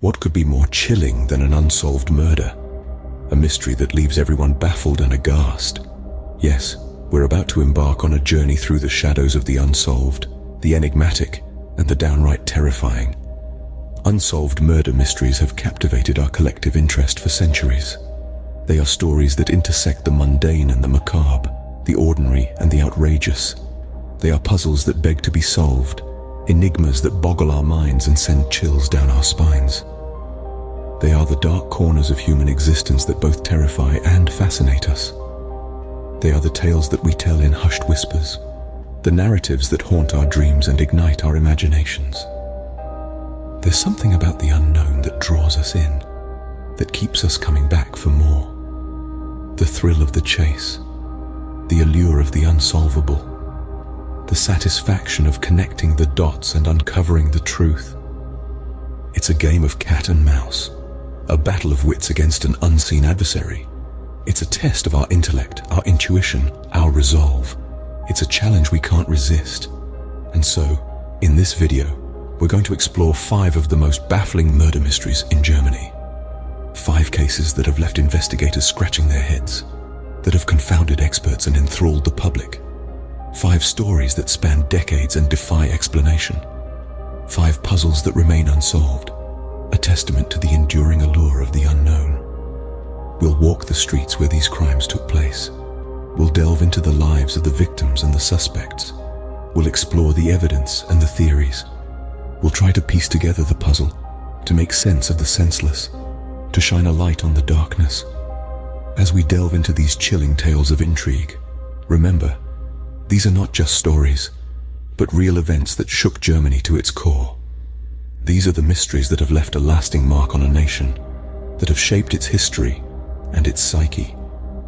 What could be more chilling than an unsolved murder? A mystery that leaves everyone baffled and aghast. Yes, we're about to embark on a journey through the shadows of the unsolved, the enigmatic, and the downright terrifying. Unsolved murder mysteries have captivated our collective interest for centuries. They are stories that intersect the mundane and the macabre, the ordinary and the outrageous. They are puzzles that beg to be solved, enigmas that boggle our minds and send chills down our spines. They are the dark corners of human existence that both terrify and fascinate us. They are the tales that we tell in hushed whispers, the narratives that haunt our dreams and ignite our imaginations. There's something about the unknown that draws us in, that keeps us coming back for more. The thrill of the chase, the allure of the unsolvable, the satisfaction of connecting the dots and uncovering the truth. It's a game of cat and mouse, a battle of wits against an unseen adversary. It's a test of our intellect, our intuition, our resolve. It's a challenge we can't resist. And so, in this video, we're going to explore 5 of the most baffling murder mysteries in Germany. 5 cases that have left investigators scratching their heads, that have confounded experts and enthralled the public. 5 stories that span decades and defy explanation. 5 puzzles that remain unsolved, a testament to the enduring allure of the unknown. We'll walk the streets where these crimes took place. We'll delve into the lives of the victims and the suspects. We'll explore the evidence and the theories. We'll try to piece together the puzzle, to make sense of the senseless, to shine a light on the darkness. As we delve into these chilling tales of intrigue, remember, these are not just stories, but real events that shook Germany to its core. These are the mysteries that have left a lasting mark on a nation, that have shaped its history and its psyche.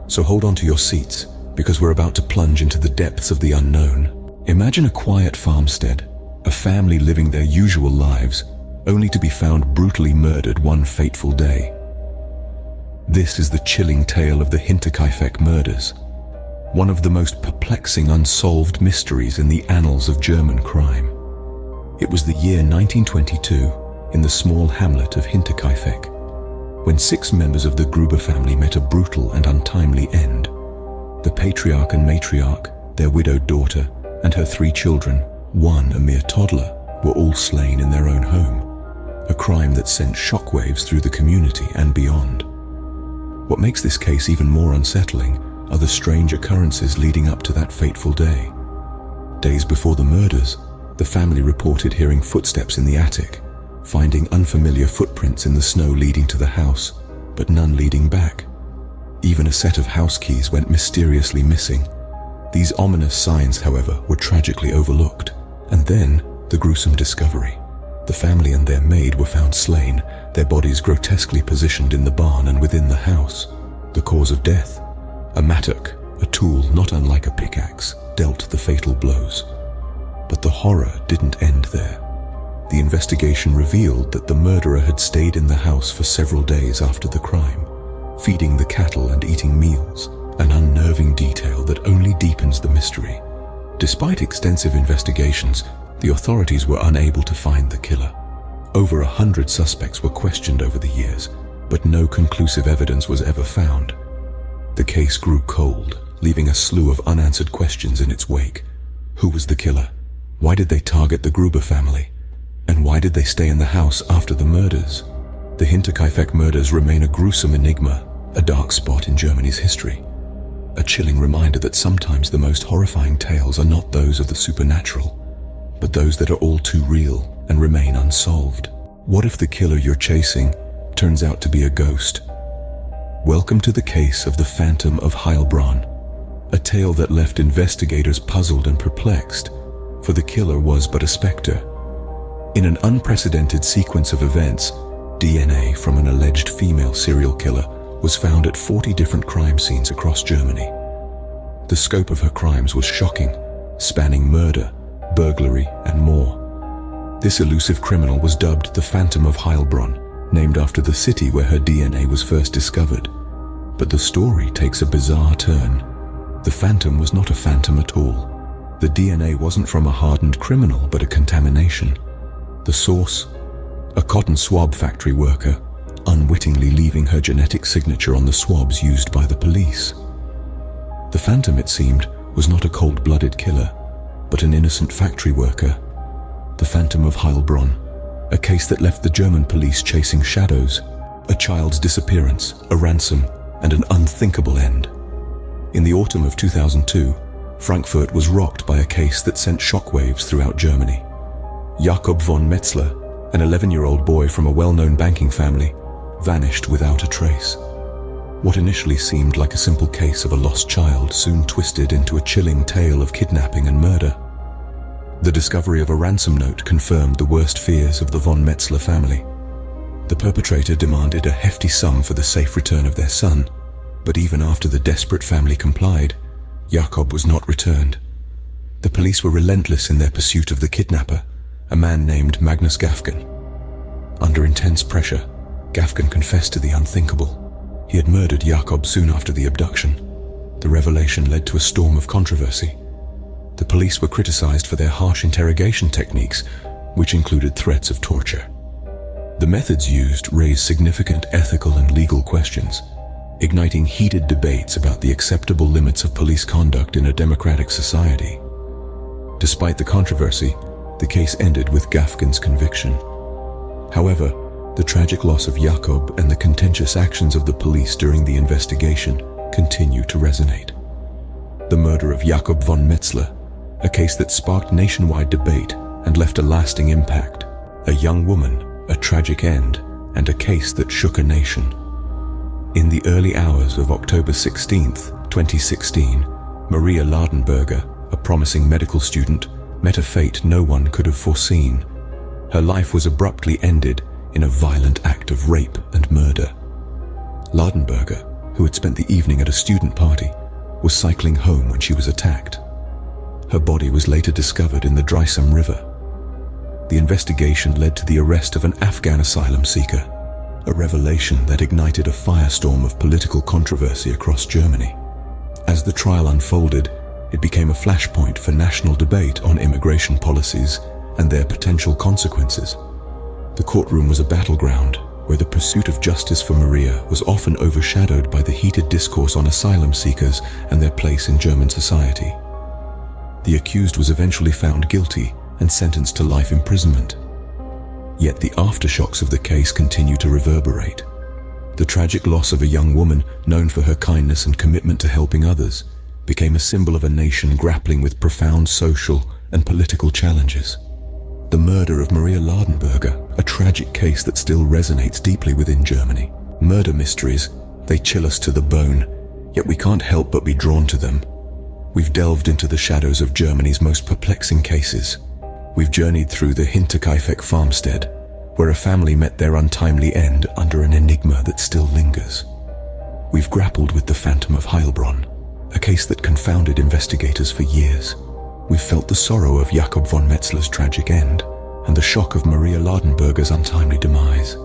So hold on to your seats, because we're about to plunge into the depths of the unknown. Imagine a quiet farmstead, a family living their usual lives, only to be found brutally murdered one fateful day. This is the chilling tale of the Hinterkaifeck murders, one of the most perplexing unsolved mysteries in the annals of German crime. It was the year 1922 in the small hamlet of Hinterkaifeck, when 6 members of the Gruber family met a brutal and untimely end. The patriarch and matriarch, their widowed daughter, and her 3 children, one a mere toddler, were all slain in their own home, a crime that sent shockwaves through the community and beyond. What makes this case even more unsettling are the strange occurrences leading up to that fateful day. Days before the murders, the family reported hearing footsteps in the attic, finding unfamiliar footprints in the snow leading to the house, but none leading back. Even a set of house keys went mysteriously missing. These ominous signs, however, were tragically overlooked. And then, the gruesome discovery. The family and their maid were found slain, their bodies grotesquely positioned in the barn and within the house. The cause of death? A mattock, a tool not unlike a pickaxe, dealt the fatal blows. But the horror didn't end there. The investigation revealed that the murderer had stayed in the house for several days after the crime, feeding the cattle and eating meals, an unnerving detail that only deepens the mystery. Despite extensive investigations, the authorities were unable to find the killer. Over 100 suspects were questioned over the years, but no conclusive evidence was ever found. The case grew cold, leaving a slew of unanswered questions in its wake. Who was the killer? Why did they target the Gruber family? And why did they stay in the house after the murders? The Hinterkaifeck murders remain a gruesome enigma, a dark spot in Germany's history. A chilling reminder that sometimes the most horrifying tales are not those of the supernatural, but those that are all too real and remain unsolved. What if the killer you're chasing turns out to be a ghost? Welcome to the case of the Phantom of Heilbronn, a tale that left investigators puzzled and perplexed, for the killer was but a specter. In an unprecedented sequence of events, DNA from an alleged female serial killer was found at 40 different crime scenes across Germany. The scope of her crimes was shocking, spanning murder, burglary, and more. This elusive criminal was dubbed the Phantom of Heilbronn, named after the city where her DNA was first discovered. But the story takes a bizarre turn. The Phantom was not a phantom at all. The DNA wasn't from a hardened criminal, but a contamination. The source? a cotton swab factory worker, unwittingly leaving her genetic signature on the swabs used by the police. The phantom, it seemed, was not a cold-blooded killer, but an innocent factory worker. The Phantom of Heilbronn, a case that left the German police chasing shadows, a child's disappearance, a ransom, and an unthinkable end. In the autumn of 2002, Frankfurt was rocked by a case that sent shockwaves throughout Germany. Jakob von Metzler, an 11-year-old boy from a well-known banking family, vanished without a trace. What initially seemed like a simple case of a lost child soon twisted into a chilling tale of kidnapping and murder. The discovery of a ransom note confirmed the worst fears of the von Metzler family. The perpetrator demanded a hefty sum for the safe return of their son, but even after the desperate family complied, Jakob was not returned. The police were relentless in their pursuit of the kidnapper, a man named Magnus Gafgen. Under intense pressure, Gafgen confessed to the unthinkable. He had murdered Jakob soon after the abduction. The revelation led to a storm of controversy. The police were criticized for their harsh interrogation techniques, which included threats of torture. The methods used raised significant ethical and legal questions, igniting heated debates about the acceptable limits of police conduct in a democratic society. Despite the controversy, the case ended with Gafgen's conviction. However, the tragic loss of Jakob and the contentious actions of the police during the investigation continue to resonate. The murder of Jakob von Metzler, a case that sparked nationwide debate and left a lasting impact. A young woman, a tragic end, and a case that shook a nation. In the early hours of October 16, 2016, Maria Ladenberger, a promising medical student, met a fate no one could have foreseen. Her life was abruptly ended in a violent act of rape and murder. Ladenberger, who had spent the evening at a student party, was cycling home when she was attacked. Her body was later discovered in the Dreisam River. The investigation led to the arrest of an Afghan asylum seeker, a revelation that ignited a firestorm of political controversy across Germany. As the trial unfolded, it became a flashpoint for national debate on immigration policies and their potential consequences. The courtroom was a battleground where the pursuit of justice for Maria was often overshadowed by the heated discourse on asylum seekers and their place in German society. The accused was eventually found guilty and sentenced to life imprisonment. Yet the aftershocks of the case continue to reverberate. The tragic loss of a young woman known for her kindness and commitment to helping others became a symbol of a nation grappling with profound social and political challenges. The murder of Maria Ladenberger, a tragic case that still resonates deeply within Germany. Murder mysteries, they chill us to the bone, yet we can't help but be drawn to them. We've delved into the shadows of Germany's most perplexing cases. We've journeyed through the Hinterkaifeck farmstead, where a family met their untimely end under an enigma that still lingers. We've grappled with the Phantom of Heilbronn, a case that confounded investigators for years. We've felt the sorrow of Jakob von Metzler's tragic end and the shock of Maria Ladenberger's untimely demise.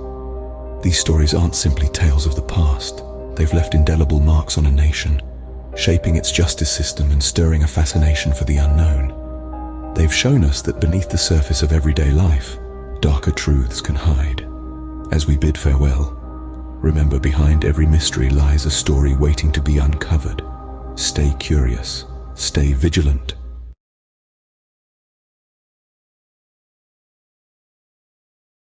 These stories aren't simply tales of the past. They've left indelible marks on a nation, shaping its justice system and stirring a fascination for the unknown. They've shown us that beneath the surface of everyday life, darker truths can hide. As we bid farewell, remember, behind every mystery lies a story waiting to be uncovered. Stay curious, stay vigilant,